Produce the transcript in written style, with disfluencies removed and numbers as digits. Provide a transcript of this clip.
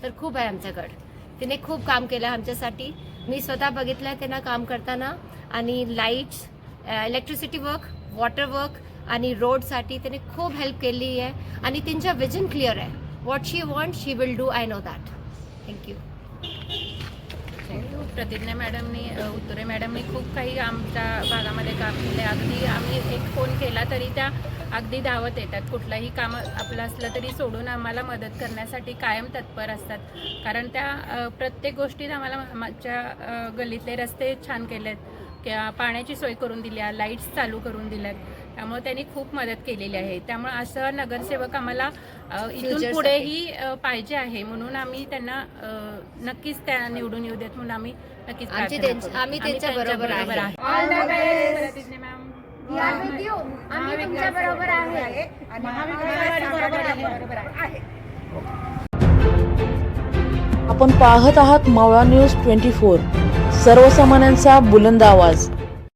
तर खूप आहे आमच्याकडं. तिने खूप काम केलं आमच्यासाठी. मी स्वतः बघितलं त्यांना काम करताना. आणि lights, electricity work, water work आणि रोडसाठी त्याने खूप हेल्प केली आहे. आणि त्यांचा विजन क्लिअर आहे. What she want she will do. I know that. Thank you. प्रतिज्ञा मॅडमनी, उत्तुरे मॅडमनी खूप काही आमच्या भागामध्ये काम केले. अगदी आम्ही एक फोन केला तरी त्या अगदी धावत येतात. कुठलंही काम आपलं असलं तरी सोडून आम्हाला मदत करण्यासाठी कायम तत्पर असतात. कारण त्या प्रत्येक गोष्टीत आम्हाला आमच्या गल्लीतले रस्ते छान केलेत, किंवा पाण्याची सोय करून दिली आहे, लाईट्स चालू करून दिल्यात. त्यामुळे त्यांनी खूप मदत केलेली आहे. त्यामुळे असं नगरसेवक आम्हाला इथून पुढेही पाहिजे आहे. म्हणून आम्ही त्यांना नक्कीच त्या निवडून येऊ देत म्हणून आम्ही नक्कीच आम्ही त्यांच्या बरोबर आहे. आपण पाहत आहात मावळा न्यूज 24, सर्वसामान्यांचा बुलंद आवाज.